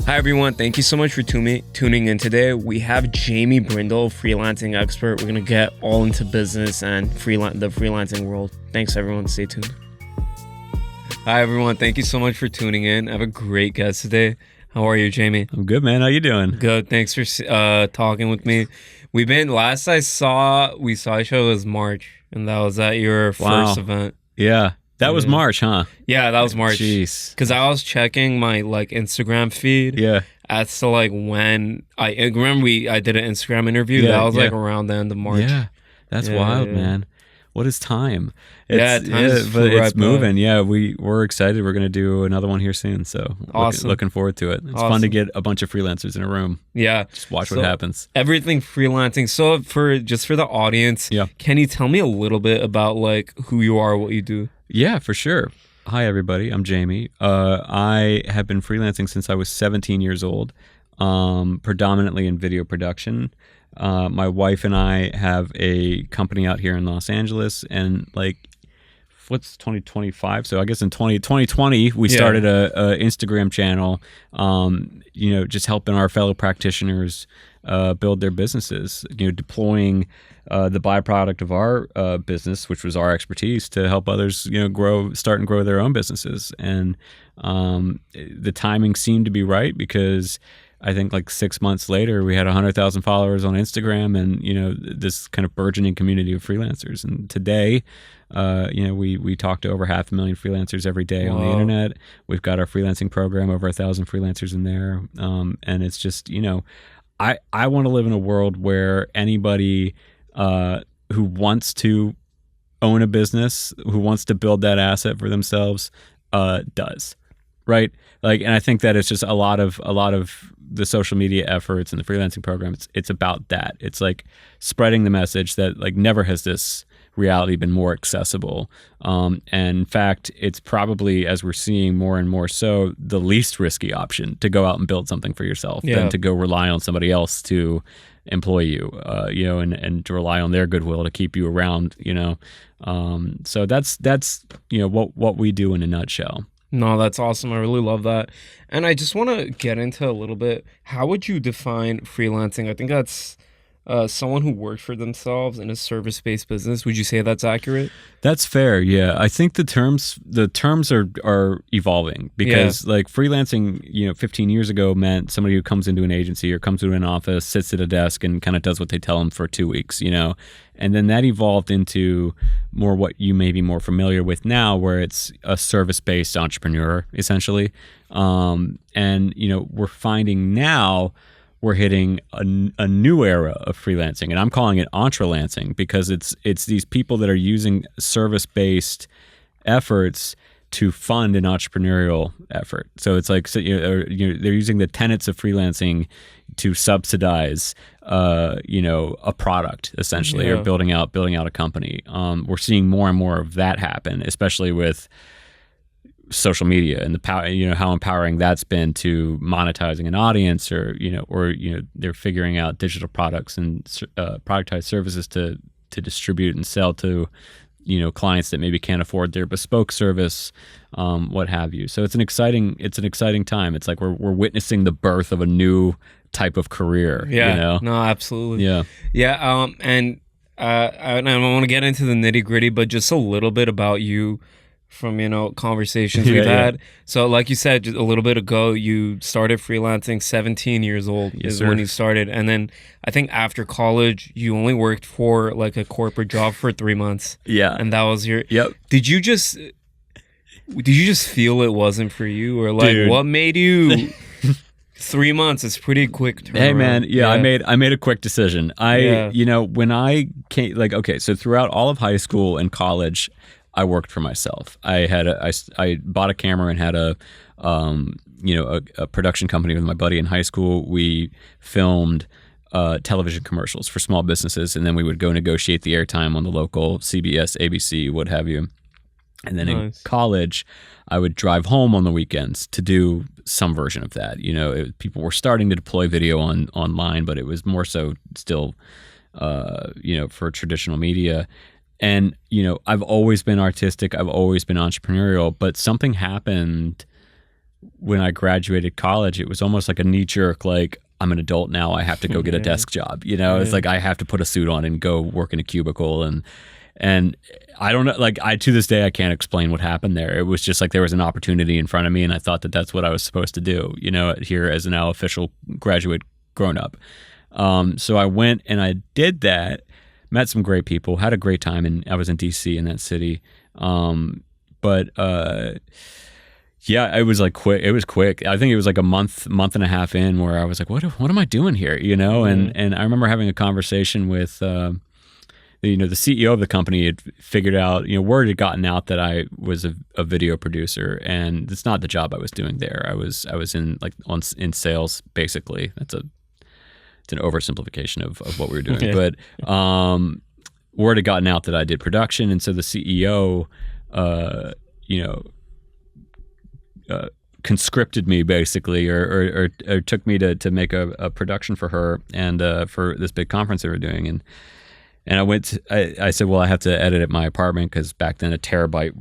Hi everyone, thank you so much for tuning in today. We have Jamie Brindle, freelancing expert. We're going to get all into business and the freelancing world. Thanks everyone, stay tuned. Hi everyone, thank you so much for tuning in. I have a great guest today. How are you, Jamie? I'm good, man. How you doing? Good, thanks for talking with me. Last we saw each other was March, and that was at your first event. Yeah. That was March, huh? Yeah, that was March. Jeez. Because I was checking my Instagram feed. Yeah. As to when I remember I did an Instagram interview. Yeah, that was around the end of March. Yeah. That's wild, man. What is time? Time is but it's moving. By. Yeah, we're excited. We're gonna do another one here soon. So awesome. Looking forward to it. It's fun to get a bunch of freelancers in a room. Yeah. Just watch what happens. Everything freelancing. So for the audience, can you tell me a little bit about who you are, what you do? Yeah, for sure. Hi, everybody. I'm Jamie. I have been freelancing since I was 17 years old, predominantly in video production. My wife and I have a company out here in Los Angeles, and what's 2025? So I guess in 2020, we started a Instagram channel, just helping our fellow practitioners build their businesses, deploying the byproduct of our business, which was our expertise, to help others, start and grow their own businesses. And the timing seemed to be right because I think 6 months later, we had 100,000 followers on Instagram and, this kind of burgeoning community of freelancers. And today, we talk to over 500,000 freelancers every day on the internet. We've got our freelancing program, over 1,000 freelancers in there. And it's just, I want to live in a world where anybody who wants to own a business, who wants to build that asset for themselves, does. Right. And I think that it's just a lot of the social media efforts and the freelancing program. It's about that. It's spreading the message that never has this reality been more accessible. And in fact, it's probably, as we're seeing more and more so, the least risky option to go out and build something for yourself than to go rely on somebody else to employ you, and to rely on their goodwill to keep you around, So that's what we do in a nutshell. No, that's awesome. I really love that. And I just want to get into a little bit, how would you define freelancing? I think that's someone who works for themselves in a service-based business. Would you say that's accurate? That's fair, yeah. I think the terms are evolving because freelancing, 15 years ago meant somebody who comes into an agency or comes into an office, sits at a desk and kind of does what they tell them for 2 weeks, And then that evolved into more what you may be more familiar with now, where it's a service-based entrepreneur, essentially. And we're finding now we're hitting a new era of freelancing, and I'm calling it entrelancing because it's these people that are using service-based efforts to fund an entrepreneurial effort. So it's they're using the tenets of freelancing to subsidize, a product essentially, or building out a company. We're seeing more and more of that happen, especially with social media and the power, how empowering that's been to monetizing an audience, or they're figuring out digital products and productized services to distribute and sell to, clients that maybe can't afford their bespoke service, what have you. So it's an exciting time. It's we're witnessing the birth of a new type of career. Yeah. No, absolutely. Yeah. Yeah. And I don't want to get into the nitty gritty, but just a little bit about you from, conversations we've had. So like you said just a little bit ago, you started freelancing 17 years old when you started. And then I think after college, you only worked for a corporate job for 3 months. Yeah. And that was your... Yep. Did you just feel it wasn't for you? Or what made you... 3 months is pretty quick turnaround. Hey man, I made a quick decision. When I came, so throughout all of high school and college, I worked for myself. I bought a camera and had a production company with my buddy in high school. We filmed television commercials for small businesses, and then we would go negotiate the airtime on the local CBS, ABC, what have you. And then in college, I would drive home on the weekends to do some version of that. People were starting to deploy video online, but it was more so still, for traditional media. And, I've always been artistic. I've always been entrepreneurial, but something happened when I graduated college, it was almost like a knee jerk, like, I'm an adult now, I have to go get a desk job. You know, it's like I have to put a suit on and go work in a cubicle. And I don't know, like, to this day, I can't explain what happened there. It was just like there was an opportunity in front of me, and I thought that that's what I was supposed to do, you know, here as a now official graduate grown up. So I went and I did that, met some great people, had a great time, and I was in DC in that city. Yeah, it was like quick. It was quick. I think it was like a month and a half in where I was like, what am I doing here? You know? And I remember having a conversation with, the CEO of the company had figured out, word had gotten out that I was a video producer, and it's not the job I was doing there. I was in in sales, basically. It's an oversimplification of what we were doing. But word had gotten out that I did production, and so the CEO, conscripted me basically, or took me to make a production for her and for this big conference they were doing. And I went. I said, well, I have to edit at my apartment because back then a terabyte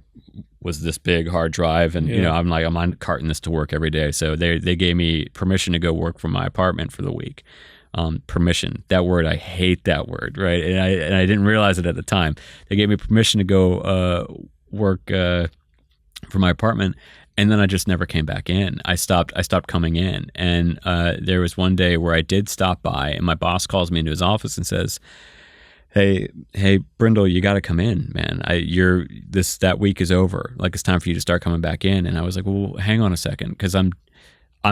was this big hard drive, and I'm on carting this to work every day. So they gave me permission to go work from my apartment for the week. Permission, that word, I hate that word, right? And I didn't realize it at the time. They gave me permission to go work from my apartment. And then I just never came back in. I stopped coming in. And there was one day where I did stop by, and my boss calls me into his office and says, Hey, Brindle, you got to come in, man. That week is over. Like, it's time for you to start coming back in. And I was like, well, hang on a second, because I'm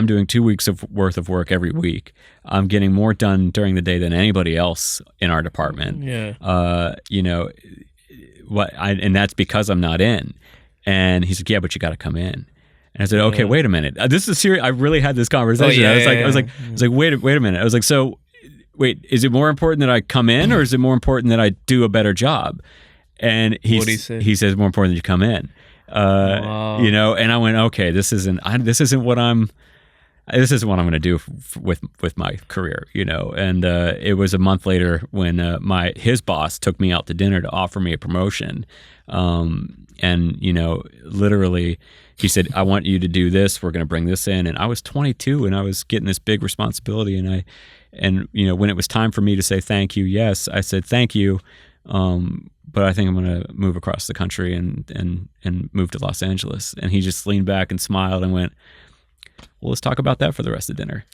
doing 2 weeks worth of work every week. I'm getting more done during the day than anybody else in our department. Yeah. And that's because I'm not in. And he's like, yeah, but you got to come in. And I said, okay, wait a minute. This is serious. I really had this conversation. I was like, wait a minute. I was like, so wait, is it more important that I come in, or is it more important that I do a better job? And he says more important that you come in. Wow. And I went, okay, this isn't what I'm going to do with my career, And it was a month later when his boss took me out to dinner to offer me a promotion. And literally he said, I want you to do this. We're going to bring this in. And I was 22 and I was getting this big responsibility. And when it was time for me to say thank you, yes, I said thank you. But I think I'm going to move across the country and move to Los Angeles. And he just leaned back and smiled and went, well, let's talk about that for the rest of dinner,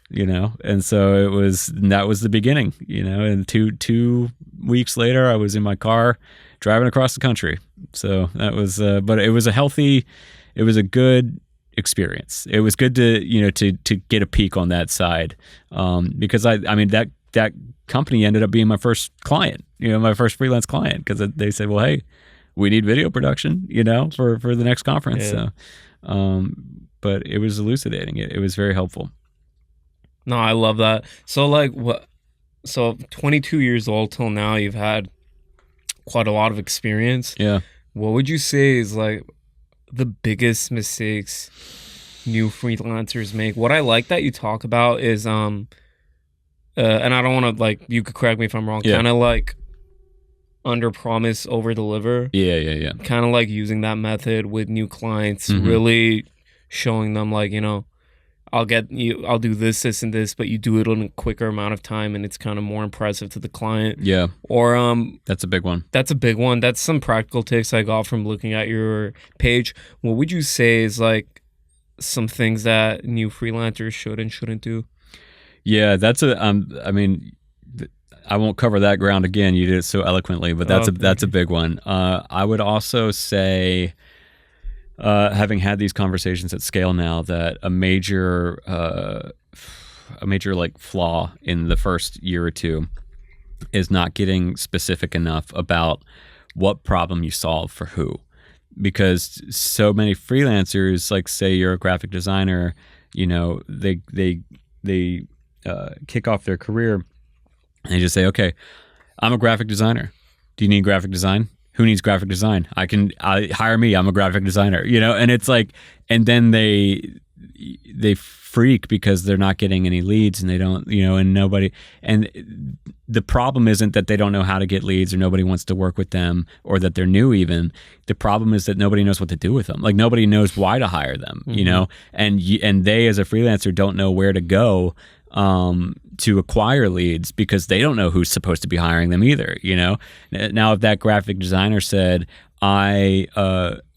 And so that was the beginning, and two weeks later, I was in my car driving across the country. So that was, but it was a good experience. It was good to get a peek on that side. Because that company ended up being my first client, my first freelance client, because they said, well, hey, we need video production, for the next conference. Yeah. So, but it was elucidating. It was very helpful. No, I love that. So 22 years old till now, you've had quite a lot of experience. Yeah. What would you say is like the biggest mistakes new freelancers make? What I like that you talk about is, and I don't want to, you could correct me if I'm wrong, kind of like under promise, over deliver. Yeah. Kind of like using that method with new clients, really showing them I'll do this, and this, but you do it in a quicker amount of time, and it's kind of more impressive to the client. Yeah. Or that's a big one. That's a big one. That's some practical tips I got from looking at your page. What would you say is some things that new freelancers should and shouldn't do? Yeah, that's I won't cover that ground again. You did it so eloquently, but that's a big one. I would also say, having had these conversations at scale now, that a major flaw in the first year or two is not getting specific enough about what problem you solve for who. Because so many freelancers, say you're a graphic designer, they kick off their career and they just say, okay, I'm a graphic designer. Do you need graphic design? Who needs graphic design? Hire me. I'm a graphic designer, and it's and then they freak because they're not getting any leads and they don't, and nobody, and the problem isn't that they don't know how to get leads or nobody wants to work with them or that they're new even. The problem is that nobody knows what to do with them. Like nobody knows why to hire them, and they as a freelancer don't know where to go to acquire leads because they don't know who's supposed to be hiring them either. Now if that graphic designer said, I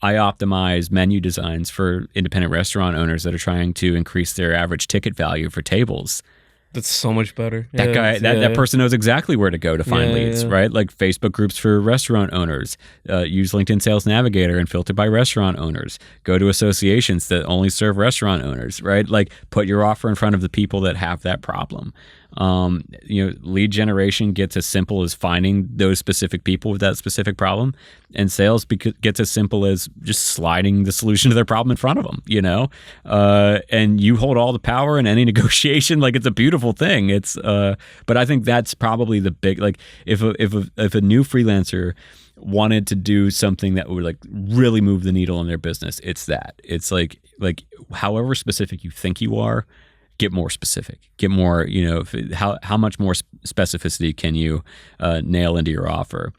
optimize menu designs for independent restaurant owners that are trying to increase their average ticket value for tables. That's so much better. That person knows exactly where to go to find leads, right? Like Facebook groups for restaurant owners. Use LinkedIn Sales Navigator and filter by restaurant owners. Go to associations that only serve restaurant owners, right? Like put your offer in front of the people that have that problem. Lead generation gets as simple as finding those specific people with that specific problem, and sales gets as simple as just sliding the solution to their problem in front of them, and you hold all the power in any negotiation. Like it's a beautiful thing. But I think that's probably the big, like if a new freelancer wanted to do something that would like really move the needle in their business, it's that. It's like however specific you think you are, get more specific, get more, how much more specificity can you nail into your offer?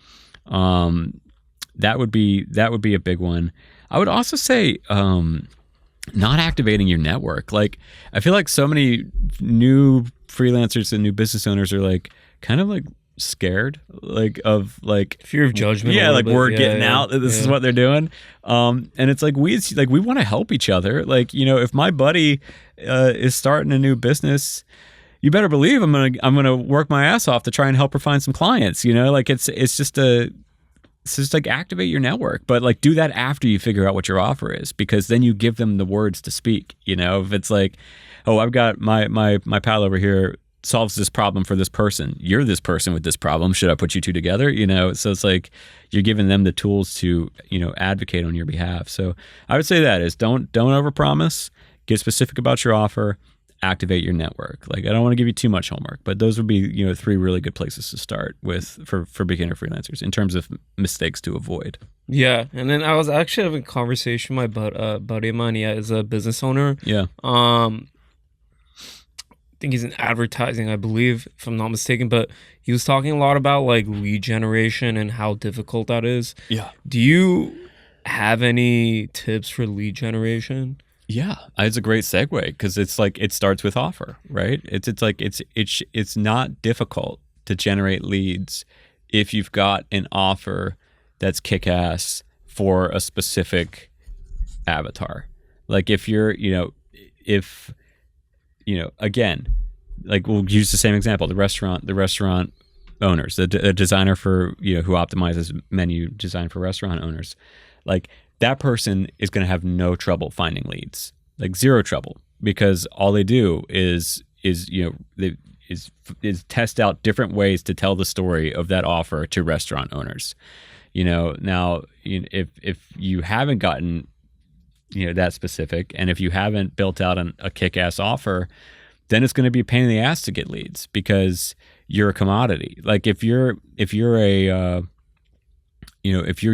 That would be a big one. I would also say not activating your network. Like I feel like so many new freelancers and new business owners are like kind of like scared of fear of judgment. Word getting out that this is what they're doing. And it's like we want to help each other. Like, if my buddy is starting a new business, you better believe I'm gonna work my ass off to try and help her find some clients. It's just like activate your network, but like do that after you figure out what your offer is, because then you give them the words to speak. If it's like, oh, I've got my pal over here solves this problem for this person. You're this person with this problem. Should I put you two together? So it's like you're giving them the tools to, advocate on your behalf. So I would say that is don't overpromise, get specific about your offer, activate your network. Like I don't want to give you too much homework, but those would be, 3 really good places to start with for beginner freelancers in terms of mistakes to avoid. Yeah. And then I was actually having a conversation with my buddy of mine. Is a business owner. Yeah. I think he's in advertising, I believe, if I'm not mistaken, but he was talking a lot about like lead generation and how difficult that is. Yeah. Do you have any tips for lead generation? Yeah, it's a great segue because it's like it starts with offer, right? It's not difficult to generate leads if you've got an offer that's kick-ass for a specific avatar. Like if you're, again, like we'll use the same example, the restaurant owners, the designer for, who optimizes menu design for restaurant owners, like that person is going to have no trouble finding leads, like zero trouble, because all they do is test out different ways to tell the story of that offer to restaurant owners. Now if you haven't gotten that specific, and if you haven't built out a kick-ass offer, then it's going to be a pain in the ass to get leads because you're a commodity. Like if you're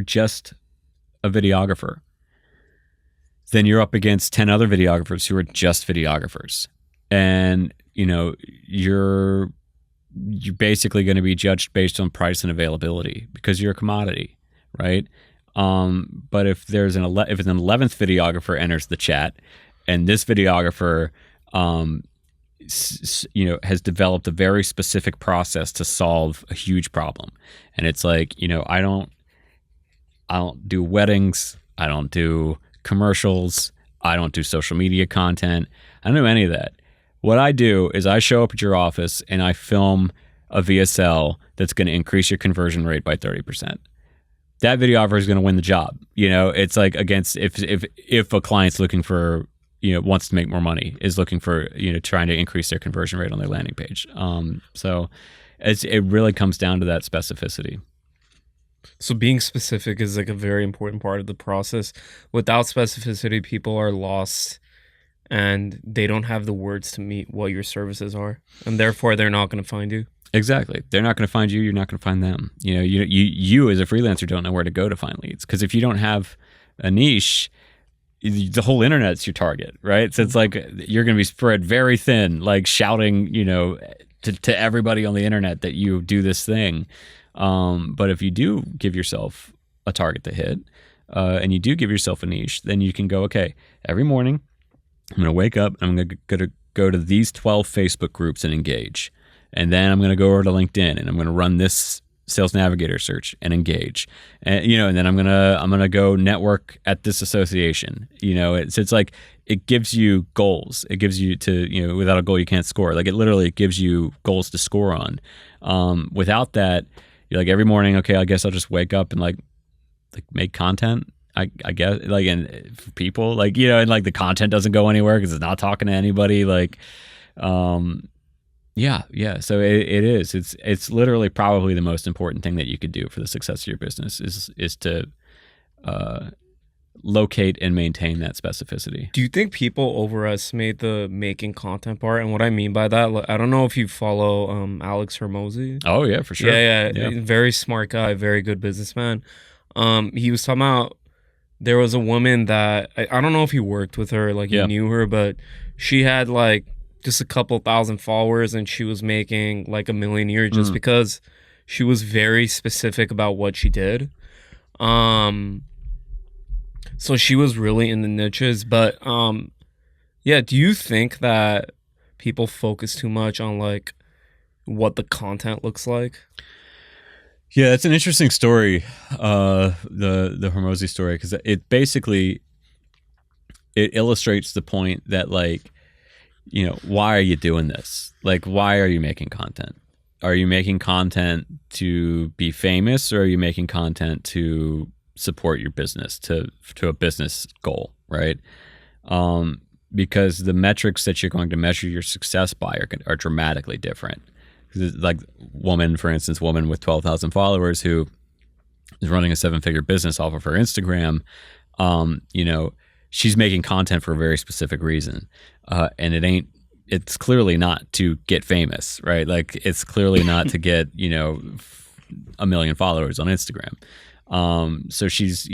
just a videographer, then you're up against 10 other videographers who are just videographers, and you're basically going to be judged based on price and availability because you're a commodity, right? But if there's an 11th videographer enters the chat, and this videographer, has developed a very specific process to solve a huge problem, and it's like, I don't do weddings, I don't do commercials, I don't do social media content, I don't do any of that. What I do is I show up at your office and I film a VSL that's going to increase your conversion rate by 30%. That videographer is going to win the job. It's like against if a client's looking for, wants to make more money, is looking for, trying to increase their conversion rate on their landing page. So it really comes down to that specificity. So being specific is like a very important part of the process. Without specificity, people are lost and they don't have the words to meet what your services are, and therefore they're not going to find you. Exactly. They're not going to find you. You're not going to find them. You as a freelancer don't know where to go to find leads, because if you don't have a niche, the whole internet's your target, right? So it's like you're going to be spread very thin, like shouting, to everybody on the internet that you do this thing. But if you do give yourself a target to hit, and you do give yourself a niche, then you can go, okay, every morning I'm going to wake up and I'm going to go to these 12 Facebook groups and engage. And then I'm going to go over to LinkedIn and I'm going to run this Sales Navigator search and engage. And and then I'm going to go network at this association. It's like it gives you goals. It gives you to, without a goal you can't score. Like it literally gives you goals to score on. Without that, you're like every morning, okay, I guess I'll just wake up and like make content. I guess and for people and like the content doesn't go anywhere because it's not talking to anybody. Yeah. So it is. It's literally probably the most important thing that you could do for the success of your business is to locate and maintain that specificity. Do you think people overestimate the making content part? And what I mean by that, I don't know if you follow Alex Hormozi. Oh yeah, for sure. Yeah. Very smart guy, very good businessman. He was talking about there was a woman that I don't know if he worked with her, he knew her, but she had just a couple thousand followers and she was making $1 million a year just because she was very specific about what she did. So she was really in the niches, but do you think that people focus too much on what the content looks like? Yeah, it's an interesting story, the Hormozi story, because it basically illustrates the point that why are you doing this? Why are you making content? Are you making content to be famous, or are you making content to support your business, to a business goal, right? Because the metrics that you're going to measure your success by are dramatically different. Woman with 12,000 followers who is running a 7-figure business off of her Instagram, she's making content for a very specific reason. And it's clearly not to get famous, right? It's clearly not to get, 1 million followers on Instagram. So she's,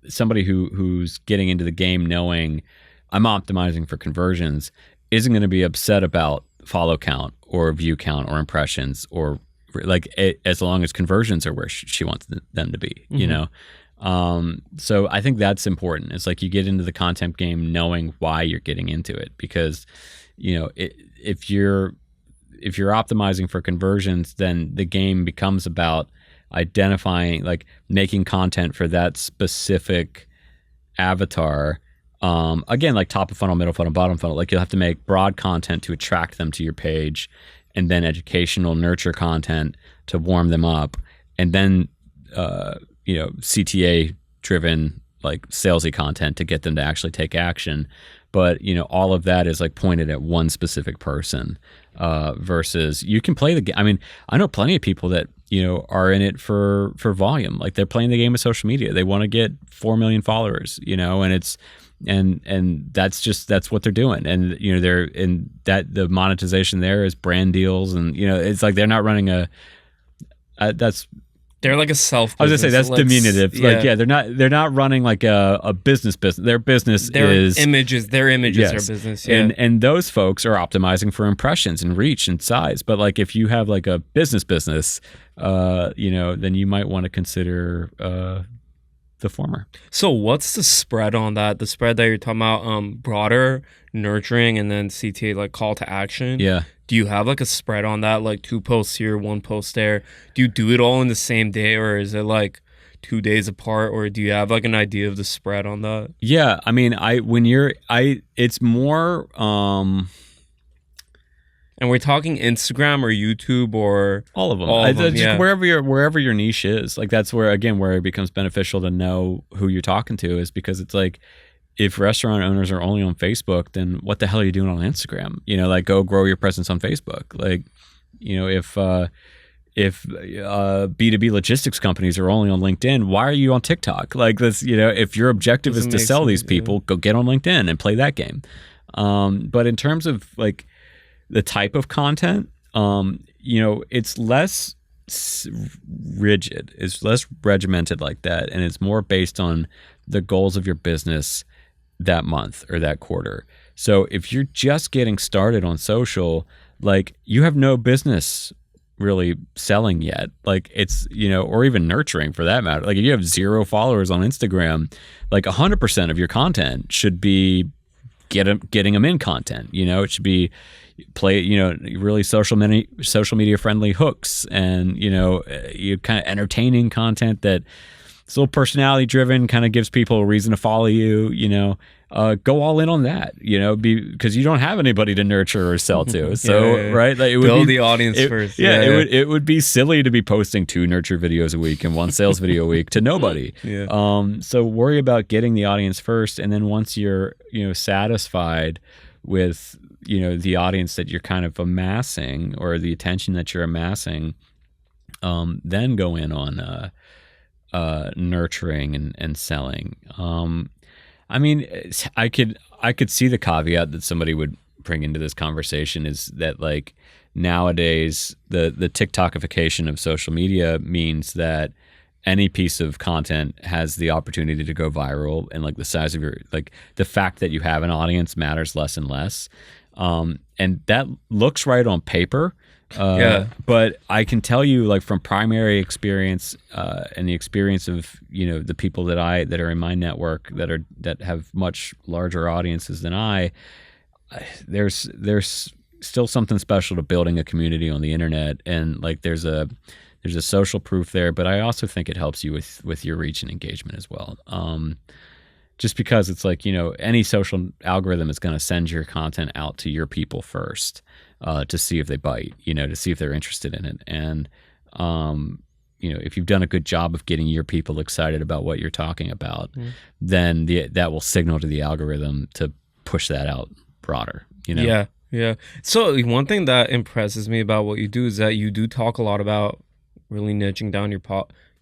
somebody who's getting into the game knowing I'm optimizing for conversions isn't going to be upset about follow count or view count or impressions or as long as conversions are where she wants them to be, So I think that's important. It's you get into the content game knowing why you're getting into it, because, if you're optimizing for conversions, then the game becomes about identifying, making content for that specific avatar. Again, top of funnel, middle funnel, bottom funnel. You'll have to make broad content to attract them to your page, and then educational nurture content to warm them up, and then CTA driven salesy content to get them to actually take action. But all of that is pointed at one specific person, versus you can play the game. I mean, I know plenty of people that are in it for volume. They're playing the game of social media. They want to get 4 million followers, and it's and that's what they're doing. And they're in that the monetization there is brand deals, and it's they're not running that's. They're a self. I was gonna say that's diminutive. They're not running a business. Their business is images. Their images yes. are business. Yeah. And those folks are optimizing for impressions and reach and size. But if you have a business, then you might want to consider the former. So what's the spread on that? The spread that you're talking about, broader nurturing and then CTA call to action. Yeah. Do you have a spread on that, 2 posts here, 1 post there? Do you do it all in the same day, or is it 2 days apart, or do you have an idea of the spread on that? Yeah, I mean, it's more. And we're talking Instagram or YouTube or all of them. Yeah. Wherever your niche is, that's where it becomes beneficial to know who you're talking to, is because it's if restaurant owners are only on Facebook, then what the hell are you doing on Instagram? Go grow your presence on Facebook. If B2B logistics companies are only on LinkedIn, why are you on TikTok? If your objective is to sell these people, go get on LinkedIn and play that game. But in terms of the type of content, it's less rigid, it's less regimented like that, and it's more based on the goals of your business that month or that quarter. So if you're just getting started on social, like you have no business really selling yet. Like it's, or even nurturing for that matter. Like if you have 0 followers on Instagram, like 100% of your content should be getting them in content. It should be really social media friendly hooks, and you kind of entertaining content that it's a little personality driven, kind of gives people a reason to follow you. Go all in on that. Because you don't have anybody to nurture or sell to. So right, like it would build the audience first. It would be silly to be posting 2 nurture videos a week and 1 sales video a week to nobody. So worry about getting the audience first, and then once you're satisfied with the audience that you're kind of amassing, or the attention that you're amassing, then go in on nurturing and selling. I mean, I could see the caveat that somebody would bring into this conversation is that, like, nowadays the TikTokification of social media means that any piece of content has the opportunity to go viral, and like the size of your, like the fact that you have an audience matters less and less. And that looks right on paper. But I can tell you, like, from primary experience, and the experience of, the people that are in my network that have much larger audiences than there's still something special to building a community on the internet. And like, there's a social proof there, but I also think it helps you with your reach and engagement as well. Just because it's like, any social algorithm is going to send your content out to your people first, to see if they bite, to see if they're interested in it. And, if you've done a good job of getting your people excited about what you're talking about, then that will signal to the algorithm to push that out broader, Yeah. So one thing that impresses me about what you do is that you do talk a lot about really niching down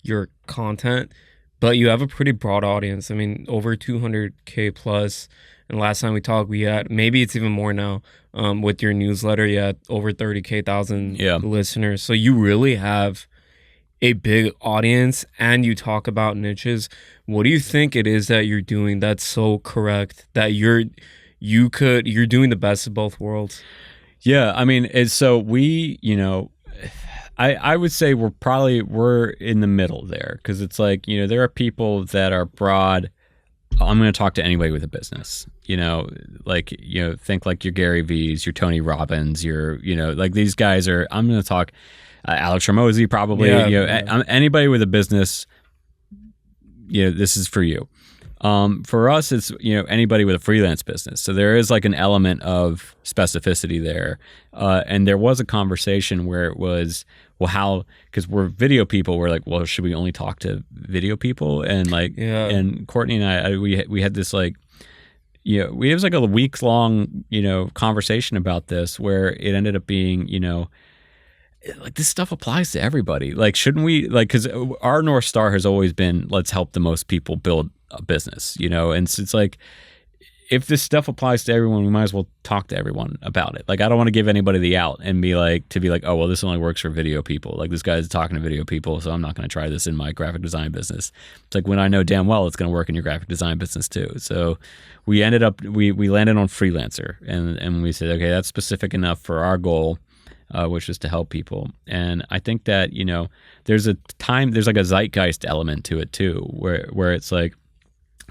your content, but you have a pretty broad audience. I mean, over 200K plus. And last time we talked, we had, maybe it's even more now, with your newsletter, you had over 30,000 listeners. So you really have a big audience, and you talk about niches. What do you think it is that you're doing that's so correct, that you're doing the best of both worlds? Yeah, I mean, so we, I would say we're in the middle there, because it's like, there are people that are broad. I'm going to talk to anybody with a business, think like your Gary V's, your Tony Robbins, like these guys are, I'm going to talk Alex Ramosi probably, anybody with a business, this is for you. For us, it's, anybody with a freelance business. So there is like an element of specificity there. And there was a conversation where it was, well, because we're video people, we're like, well, should we only talk to video people? And like, and Courtney and I, we had this like, it was like a week long, conversation about this, where it ended up being, like, this stuff applies to everybody. Like, shouldn't we, like, because our North Star has always been, let's help the most people build a business, and so it's like, if this stuff applies to everyone, we might as well talk to everyone about it. Like, I don't want to give anybody the out and be like, oh, well, this only works for video people. Like, this guy's talking to video people, so I'm not going to try this in my graphic design business. It's like, when I know damn well it's going to work in your graphic design business too. So we landed on Freelancer, and we said, okay, that's specific enough for our goal, which is to help people. And I think that, there's like a zeitgeist element to it too, where it's like,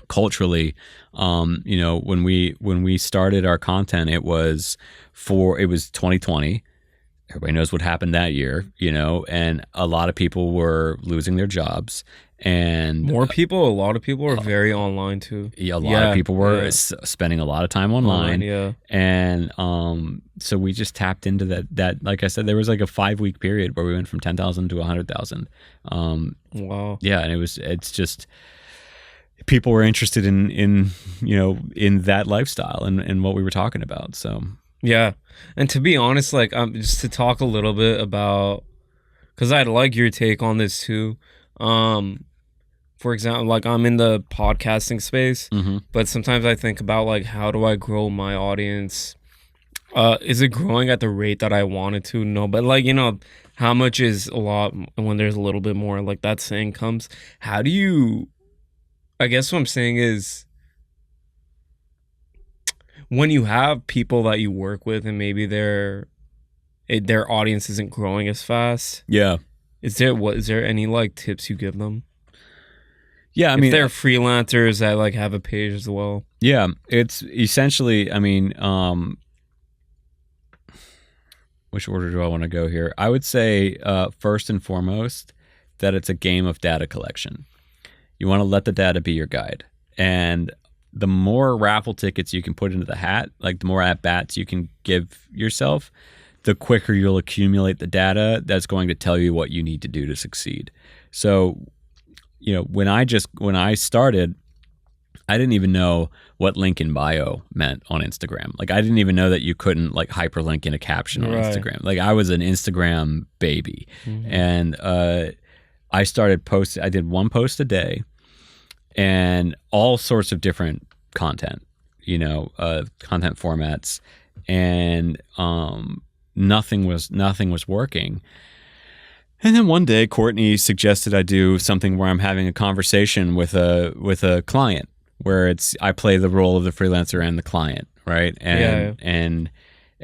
culturally, when we started our content, it was 2020. Everybody knows what happened that year, and a lot of people were losing their jobs, and a lot of people were very online too. Yeah, a lot of people were spending a lot of time online. And so we just tapped into that. Like I said, there was like a 5-week period where we went from 10,000 to 100,000. Wow. Yeah, and it's just, people were interested in that lifestyle and what we were talking about. So yeah, and to be honest, like, just to talk a little bit about, because I'd like your take on this too. For example, like, I'm in the podcasting space, but sometimes I think about, like, how do I grow my audience? Is it growing at the rate that I want it to? No, but like, how much is a lot when there's a little bit more? Like, that saying comes. How do you? I guess what I'm saying is, when you have people that you work with and maybe their audience isn't growing as fast. Yeah. Is there any like tips you give them? Yeah, I if mean, they're freelancers that like have a page as well. Yeah, it's essentially, I mean, which order do I want to go here? I would say first and foremost that it's a game of data collection. You want to let the data be your guide. And the more raffle tickets you can put into the hat, like the more at-bats you can give yourself, the quicker you'll accumulate the data that's going to tell you what you need to do to succeed. So, you know, when I started, I didn't even know what link in bio meant on Instagram. Like, I didn't even know that you couldn't like hyperlink in a caption on Instagram. Like, I was an Instagram baby. And I started posting. I did one post a day and all sorts of different content, you know, content formats, and nothing was working. And then one day, Courtney suggested I do something where I'm having a conversation with a client, where I play the role of the freelancer and the client, right? And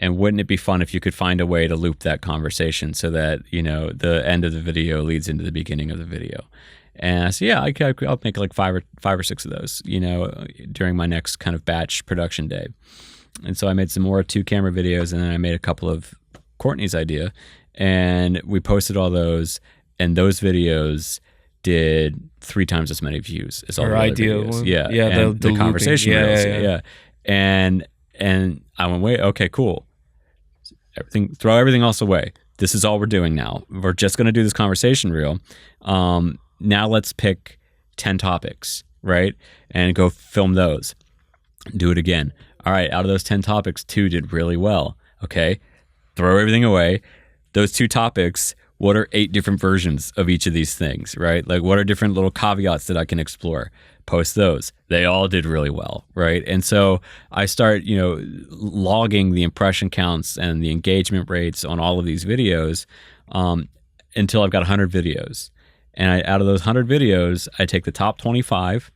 wouldn't it be fun if you could find a way to loop that conversation so that, you know, the end of the video leads into the beginning of the video? And I said, yeah, I'll make like five or six of those, you know, during my next kind of batch production day. And so I made some more 2-camera videos, and then I made a couple of Courtney's idea, and we posted all those, and those videos did 3 times as many views as all the other videos. One. Yeah, yeah, the conversation reels. Yeah. And I went, wait, okay, cool. Throw everything else away. This is all we're doing now. We're just going to do this conversation reel. Now let's pick 10 topics, right? And go film those. Do it again. All right, out of those 10 topics, 2 did really well. Okay, throw everything away. Those 2 topics, what are 8 different versions of each of these things, right? Like, what are different little caveats that I can explore? Post those. They all did really well, right? And so I start, you know, logging the impression counts and the engagement rates on all of these videos until I've got 100 videos. And out of those 100 videos, I take the top 25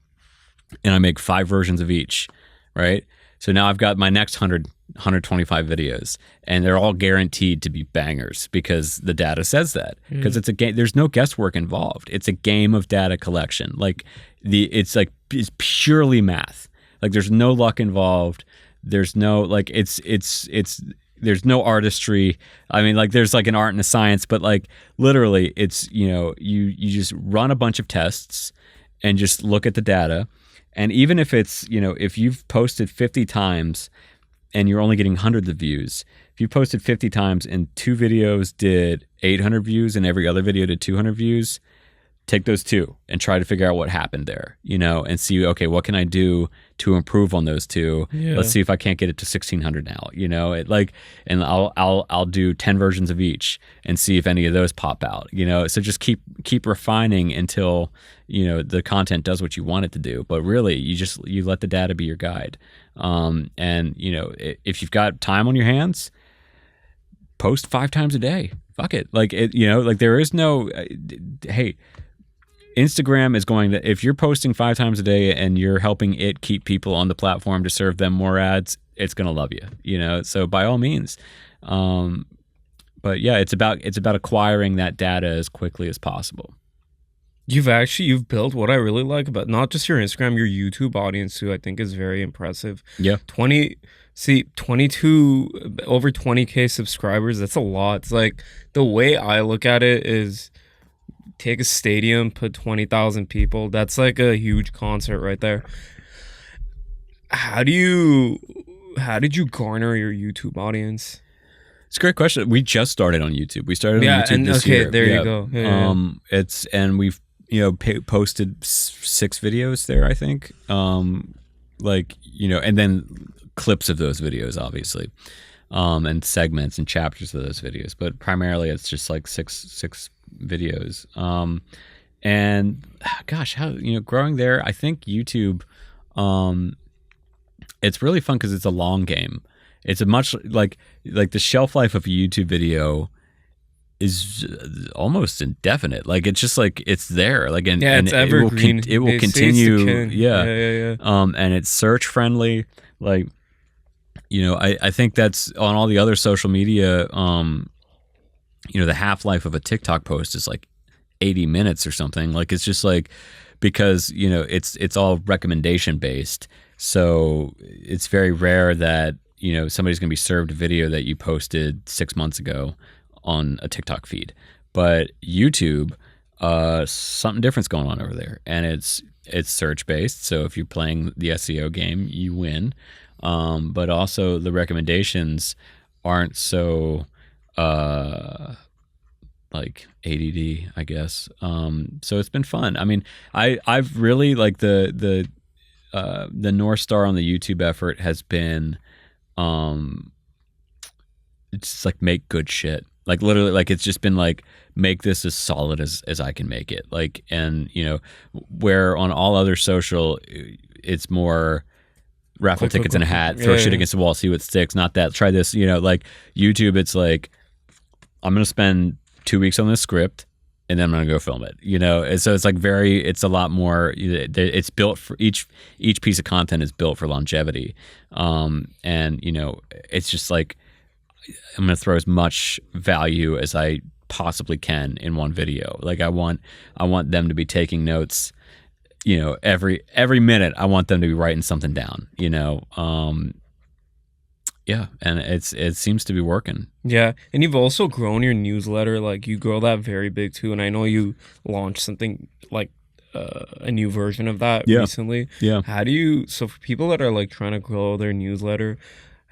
and I make 5 versions of each, right? So now I've got my next 125 videos, and they're all guaranteed to be bangers because the data says that. Because it's a game. There's no guesswork involved. It's a game of data collection. Like it's purely math. Like, there's no luck involved. There's no like there's no artistry. I mean, like, there's like an art and a science, but like literally it's, you know, you just run a bunch of tests and just look at the data. And even if it's, you know, if you've posted 50 times and you're only getting hundreds of views, if you posted 50 times and 2 videos did 800 views and every other video did 200 views, take those 2 and try to figure out what happened there, you know, and see, okay, what can I do to improve on those 2? Yeah. Let's see if I can't get it to 1600 now, you know, and I'll do 10 versions of each and see if any of those pop out, you know. So just keep refining until, you know, the content does what you want it to do. But really, you let the data be your guide. And, you know, if you've got time on your hands, post 5 times a day. Fuck it. Like, you know, like, there is no, hey, Instagram is going to, if you're posting 5 times a day and you're helping it keep people on the platform to serve them more ads, it's going to love you, you know? So by all means. But yeah, it's about acquiring that data as quickly as possible. You've built what I really like about not just your Instagram, your YouTube audience too, I think is very impressive. Yeah. 22 over 20K subscribers, that's a lot. It's like, the way I look at it is, take a stadium, put 20,000 people. That's like a huge concert right there. How did you garner your YouTube audience? It's a great question. We just started on YouTube. We started on YouTube this year. There you go. And we've, you know, posted 6 videos there, I think. Like, you know, and then clips of those videos, obviously, and segments and chapters of those videos. But primarily, it's just like six videos. And gosh, how, you know, growing there, I think YouTube, it's really fun because it's a long game. It's a much like the shelf life of a YouTube video is almost indefinite. Like, it's just like, it's there. Like, and it's evergreen. It will continue. Yeah. And it's search friendly. Like, I think that's on all the other social media. The half-life of a TikTok post is like 80 minutes or something. Like, it's just like, because it's all recommendation based, so it's very rare that somebody's going to be served a video that you posted 6 months ago on a TikTok feed. But YouTube, something different's going on over there, and it's search based. So if you're playing the SEO game, you win. But also the recommendations aren't so like ADD, I guess. So it's been fun. I mean, I've really like the North Star on the YouTube effort has been, it's like make good shit. Like literally, like it's just been like make this as solid as I can make it. Like, and where on all other social, it's more raffle tickets in a hat, throw shit against the wall, see what sticks. Not that try this. Like YouTube, it's like I'm gonna spend 2 weeks on this script and then I'm gonna go film it. And so it's like it's a lot more. It's built for each piece of content is built for longevity, and it's just like I'm gonna throw as much value as I possibly can in one video. Like I want them to be taking notes. Every minute I want them to be writing something down. Yeah, and it seems to be working. Yeah, and you've also grown your newsletter. Like you grow that very big too. And I know you launched something like a new version of that recently. Yeah. So for people that are like trying to grow their newsletter,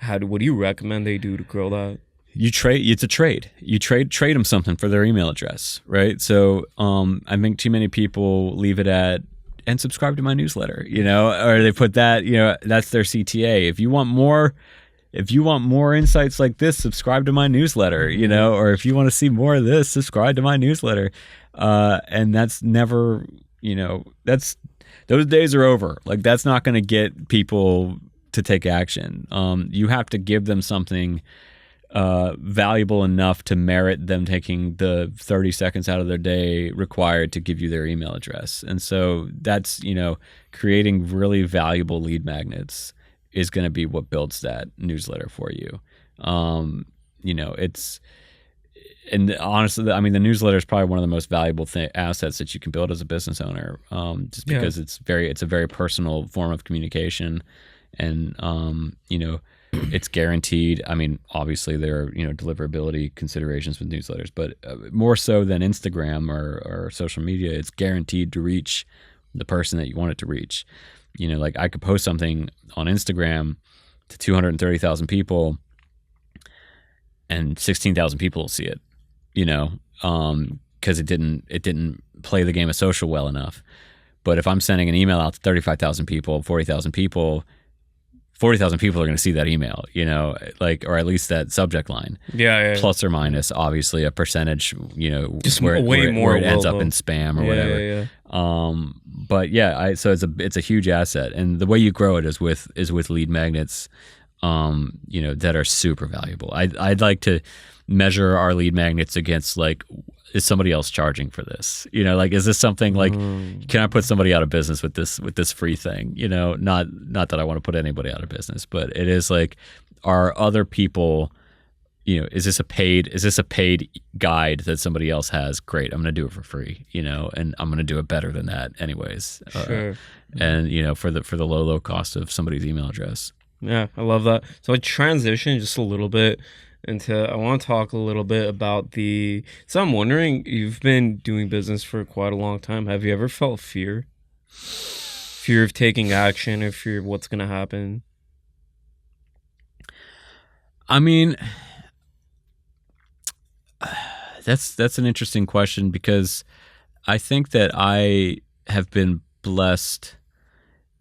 what do you recommend they do to grow that? It's a trade. You trade them something for their email address, right? So I think too many people leave it at and subscribe to my newsletter, or they put that, that's their CTA. If you want more insights like this, subscribe to my newsletter, or if you want to see more of this, subscribe to my newsletter. And that's never, those days are over. Like that's not going to get people to take action. You have to give them something valuable enough to merit them taking the 30 seconds out of their day required to give you their email address. And so that's, creating really valuable lead magnets is going to be what builds that newsletter for you. And honestly, I mean, the newsletter is probably one of the most valuable assets that you can build as a business owner, just because it's a very personal form of communication, and it's guaranteed. I mean, obviously there are deliverability considerations with newsletters, but more so than Instagram or social media, it's guaranteed to reach the person that you want it to reach. Like I could post something on Instagram to 230,000 people, and 16,000 people will see it. Because it didn't play the game of social well enough. But if I'm sending an email out to 35,000 people, 40,000 people, 40,000 people are going to see that email, or at least that subject line. Yeah. Plus or minus, obviously, a percentage, just where it ends up in spam or whatever. Yeah. But yeah, so it's a huge asset, and the way you grow it is with lead magnets, that are super valuable. I'd like to measure our lead magnets against, like, is somebody else charging for this? Like, is this something like, can I put somebody out of business with this free thing? Not that I want to put anybody out of business, but it is like, are other people, is this a paid guide that somebody else has? Great, I'm going to do it for free, and I'm going to do it better than that anyways. Sure. And for the low cost of somebody's email address. Yeah, I love that. So I transition just a little bit I want to talk a little bit about so I'm wondering, you've been doing business for quite a long time. Have you ever felt fear? Fear of taking action, or fear of what's going to happen? I mean, that's an interesting question, because I think that I have been blessed.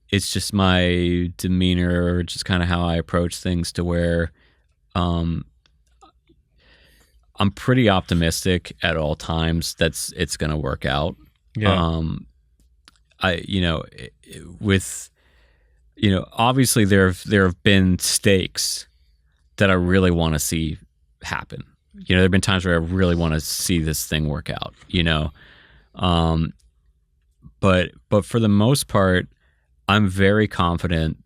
It's just my demeanor, or just kind of how I approach things, to where I'm pretty optimistic at all times that it's going to work out. Yeah. Obviously there have been stakes that I really want to see happen. There have been times where I really want to see this thing work out, but for the most part, I'm very confident.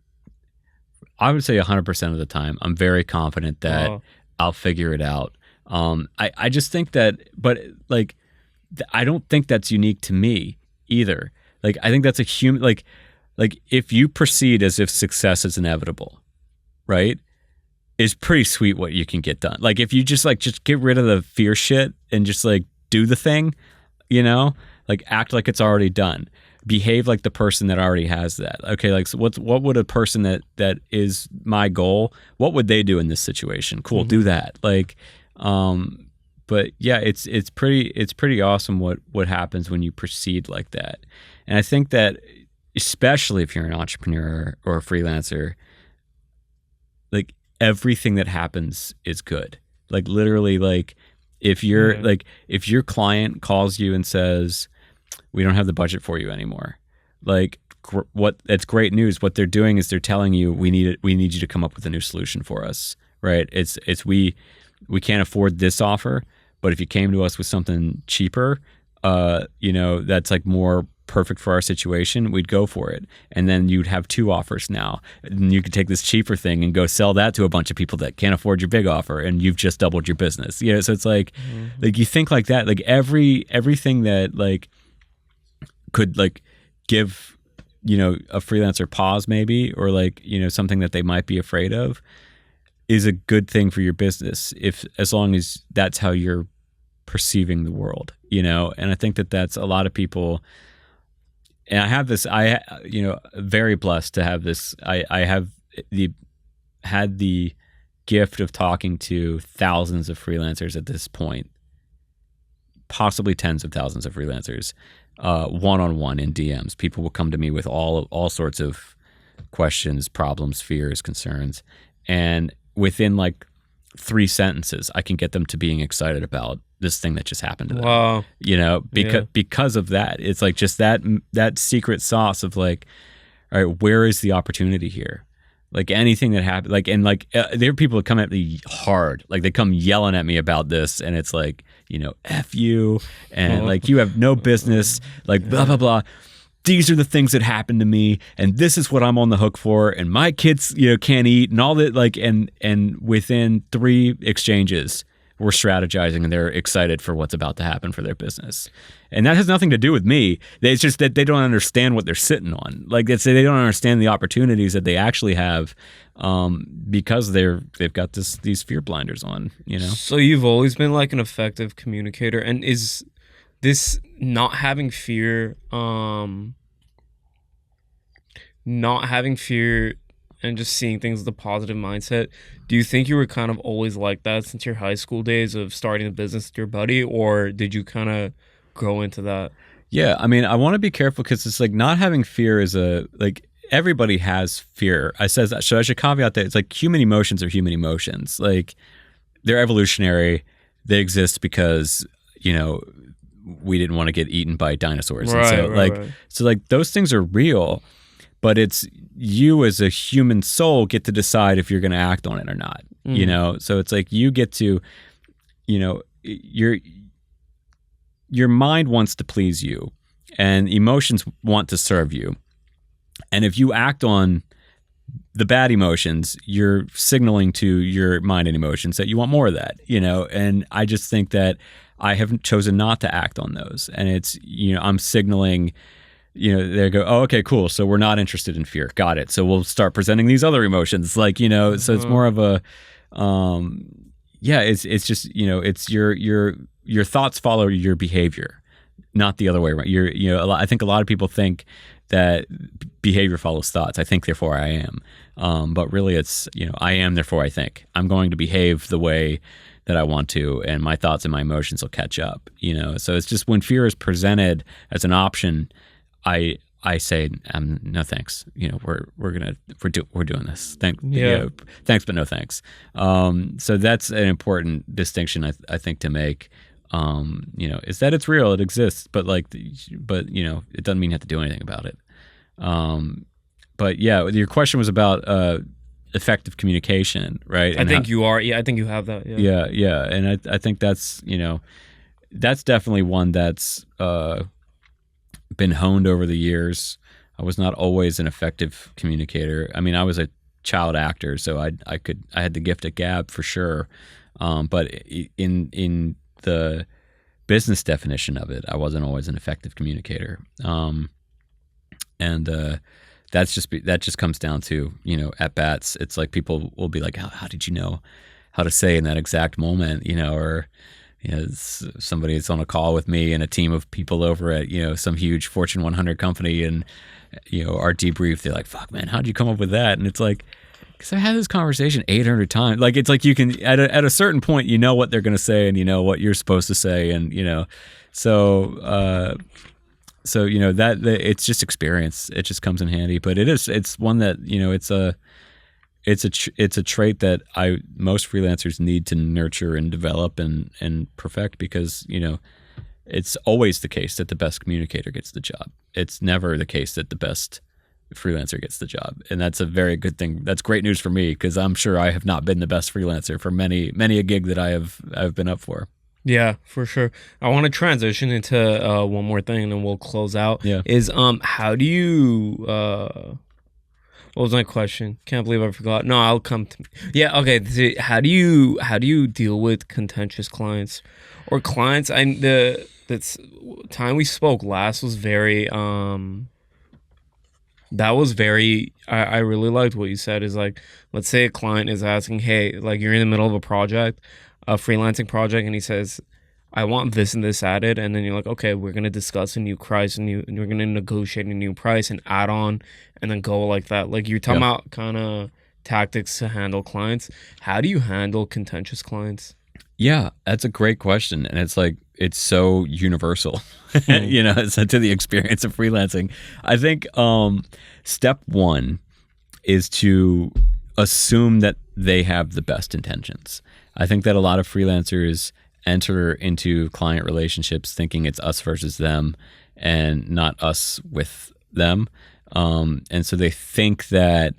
I would say 100% of the time, I'm very confident that I'll figure it out. I just think that, but like, I don't think that's unique to me either. Like, I think that's a human, like if you proceed as if success is inevitable, right? It's pretty sweet what you can get done. Like, if you just get rid of the fear shit and just like do the thing, you know, like act like it's already done. Behave like the person that already has that. Okay, like, so what would a person that is my goal, what would they do in this situation? Cool, do that. Like, but yeah, it's pretty awesome what happens when you proceed like that. And I think that especially if you're an entrepreneur or a freelancer, like everything that happens is good. Like literally, like if you're if your client calls you and says, we don't have the budget for you anymore. Like, that's great news. What they're doing is they're telling you, we need you to come up with a new solution for us, right? We can't afford this offer, but if you came to us with something cheaper, that's like more perfect for our situation, we'd go for it. And then you'd have 2 offers now. And you could take this cheaper thing and go sell that to a bunch of people that can't afford your big offer, and you've just doubled your business. So it's like, like you think like that, like everything that like could like give, a freelancer pause maybe, or like, something that they might be afraid of, is a good thing for your business, as long as that's how you're perceiving the world, and I think that's a lot of people. And I have this, very blessed to have this. I have had the gift of talking to thousands of freelancers at this point, possibly tens of thousands of freelancers, one-on-one in DMs. People will come to me with all sorts of questions, problems, fears, concerns, and within like 3 sentences, I can get them to being excited about this thing that just happened to them. Wow. Because of that, it's like just that secret sauce of like, all right, where is the opportunity here? Like anything that happened, like, and like there are people that come at me hard, like they come yelling at me about this, and it's like, F you, and like you have no business, like blah blah blah. These are the things that happened to me, and this is what I'm on the hook for, and my kids, can't eat, and all that. Like, and within 3 exchanges, we're strategizing, and they're excited for what's about to happen for their business. And that has nothing to do with me. It's just that they don't understand what they're sitting on. Like, they don't understand the opportunities that they actually have, because they've got these fear blinders on. So you've always been like an effective communicator, and is this not having fear, and just seeing things with a positive mindset, do you think you were kind of always like that since your high school days of starting a business with your buddy, or did you kind of grow into that? Yeah, I mean, I want to be careful, because it's like not having fear is everybody has fear. So I should caveat that it's like human emotions are human emotions. Like, they're evolutionary. They exist because, we didn't want to get eaten by dinosaurs. Right, and so like those things are real, but it's you as a human soul get to decide if you're going to act on it or not. So it's like you get to, your mind wants to please you, and emotions want to serve you. And if you act on the bad emotions, you're signaling to your mind and emotions that you want more of that, and I just think that I have chosen not to act on those. And it's, I'm signaling, they go, oh, okay, cool. So we're not interested in fear. Got it. So we'll start presenting these other emotions. Like, so it's more of a, it's just, it's your thoughts follow your behavior, not the other way around. I think a lot of people think that behavior follows thoughts. I think, therefore I am. But really it's, I am, therefore I think. I'm going to behave the way that I want to, and my thoughts and my emotions will catch up, So it's just when fear is presented as an option, I say, no thanks. We're doing this. Thanks, but no thanks. So that's an important distinction I think to make. Is that it's real, it exists, but it doesn't mean you have to do anything about it. But yeah, your question was about effective communication, right? I think you are. Yeah, I think you have that. Yeah. Yeah. And I think that's, that's definitely one that's been honed over the years. I was not always an effective communicator. I mean, I was a child actor, so I had the gift of gab for sure. But in the business definition of it, I wasn't always an effective communicator. And that just comes down to, at bats. It's like people will be like, how did you know how to say in that exact moment, or somebody is on a call with me and a team of people over at some huge Fortune 100 company, and our debrief, they're like, fuck man, how'd you come up with that? And it's like, because I had this conversation 800 times. Like, it's like you can at a certain point, what they're going to say, and what you're supposed to say, and so that it's just experience. It just comes in handy. But it's one that it's a trait that most freelancers need to nurture and develop and perfect, because it's always the case that the best communicator gets the job. It's never the case that the best freelancer gets the job, and that's a very good thing. That's great news for me, because I'm sure I have not been the best freelancer for many a gig that I've been up for. Yeah, for sure. I want to transition into one more thing, and then we'll close out. Yeah. Is how do you what was my question? Can't believe I forgot. No, I'll come to. Yeah, okay. So how do you deal with contentious clients or clients? The time we spoke last was very that was very, I really liked what you said. Is like, let's say a client is asking, hey, like you're in the middle of a project, a freelancing project, and he says, I want this and this added. And then you're like, okay, we're going to discuss a new price, and we're going to negotiate a new price and add on, and then go like that. Like you're talking about kind of tactics to handle clients. How do you handle contentious clients? Yeah, that's a great question. And it's like, it's so universal, it's to the experience of freelancing. I think step one is to assume that they have the best intentions. I think that a lot of freelancers enter into client relationships thinking it's us versus them and not us with them. And so they think that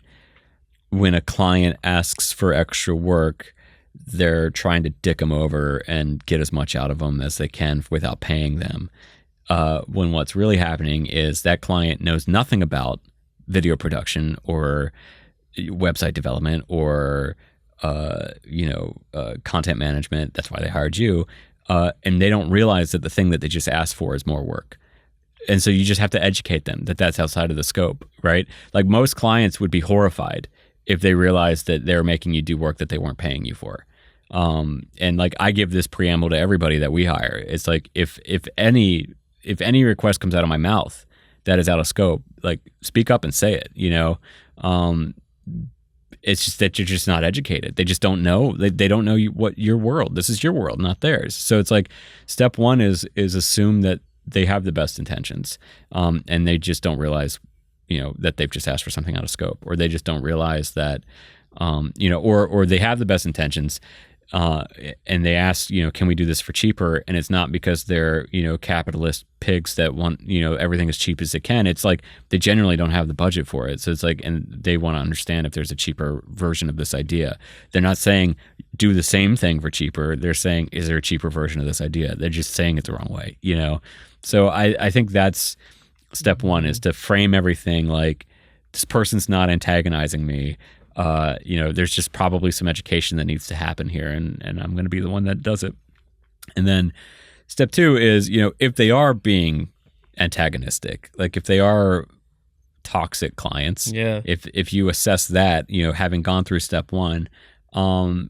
when a client asks for extra work, they're trying to dick them over and get as much out of them as they can without paying them. When what's really happening is that client knows nothing about video production or website development or content management. That's why they hired you. And they don't realize that the thing that they just asked for is more work. And so you just have to educate them that that's outside of the scope, right? Like most clients would be horrified if they realized that they're making you do work that they weren't paying you for. And like I give this preamble to everybody that we hire. It's like if any request comes out of my mouth that is out of scope, like speak up and say it. It's just that you're just not educated. They just don't know. They don't know what your world. This is your world, not theirs. So it's like step one is assume that they have the best intentions, and they just don't realize that they've just asked for something out of scope, or they just don't realize that or they have the best intentions, and they ask, can we do this for cheaper? And it's not because they're, capitalist pigs that want, everything as cheap as they can. It's like they generally don't have the budget for it. So it's like, and they want to understand if there's a cheaper version of this idea. They're not saying do the same thing for cheaper. They're saying, is there a cheaper version of this idea? They're just saying it the wrong way, So I think that's step one, is to frame everything like this person's not antagonizing me. There's just probably some education that needs to happen here, and I'm going to be the one that does it. And then step two is, if they are being antagonistic, like if they are toxic clients, if you assess that, having gone through step one,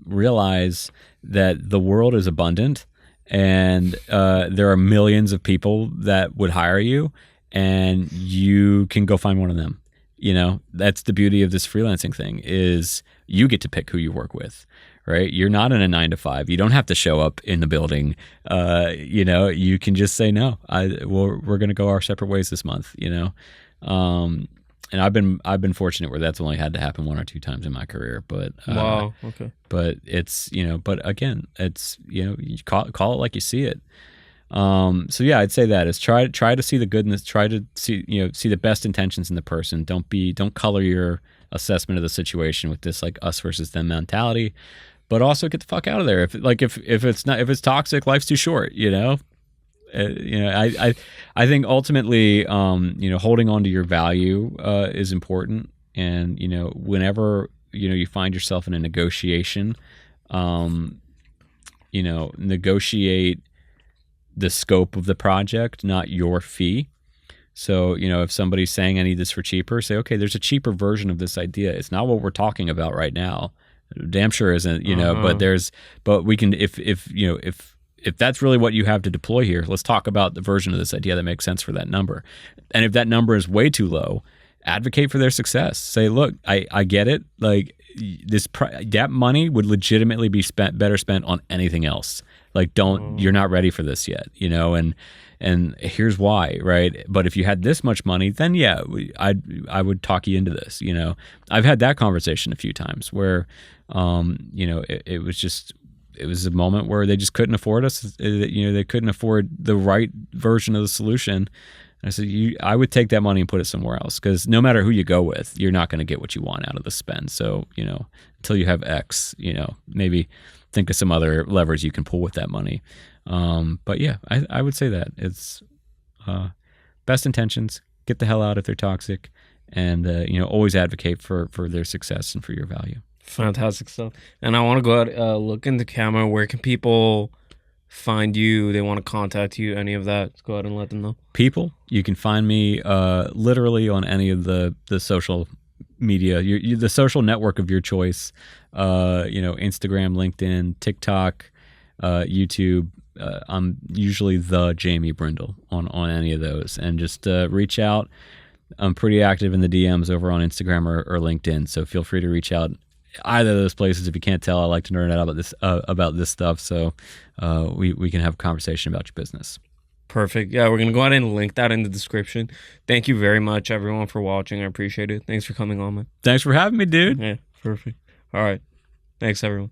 realize that the world is abundant, and there are millions of people that would hire you, and you can go find one of them. That's the beauty of this freelancing thing, is you get to pick who you work with, right? You're not in a 9 to 5. You don't have to show up in the building. You can just say, no, we're going to go our separate ways this month, and I've been fortunate where that's only had to happen 1 or 2 times in my career, but wow. Okay. But it's, but again, it's, you call it like you see it. So yeah, I'd say that is try to see the goodness, try to see the best intentions in the person. Don't color your assessment of the situation with this like us versus them mentality, but also get the fuck out of there. If it's toxic, life's too short, I think ultimately, holding on to your value, is important. And, whenever you find yourself in a negotiation, negotiate the scope of the project, not your fee. So, if somebody's saying I need this for cheaper, say, okay, there's a cheaper version of this idea. It's not what we're talking about right now. Damn sure isn't, but we can, if that's really what you have to deploy here, let's talk about the version of this idea that makes sense for that number. And if that number is way too low, advocate for their success. Say, look, I get it. Like that money would legitimately be better spent on anything else. Like, you're not ready for this yet, and here's why, right? But if you had this much money, then yeah, I would talk you into this. I've had that conversation a few times where, it was a moment where they just couldn't afford us. They couldn't afford the right version of the solution. And I said, I would take that money and put it somewhere else, because no matter who you go with, you're not going to get what you want out of the spend. So, until you have X, maybe think of some other levers you can pull with that money. But yeah, I would say that it's best intentions, get the hell out if they're toxic, and always advocate for their success and for your value. Fantastic stuff. And I want to go out, look in the camera. Where can people find you? They want to contact you, any of that? Let's go ahead and let them know. People, you can find me literally on any of the social media, the social network of your choice. Instagram, LinkedIn, TikTok, YouTube. I'm usually the Jamie Brindle on any of those, and just reach out. I'm pretty active in the DMs over on Instagram or LinkedIn, so feel free to reach out either of those places. If you can't tell, I like to nerd out about this stuff, so we can have a conversation about your business. Perfect. Yeah, we're going to go ahead and link that in the description. Thank you very much, everyone, for watching. I appreciate it. Thanks for coming on, man. Thanks for having me, dude. Yeah, perfect. All right. Thanks, everyone.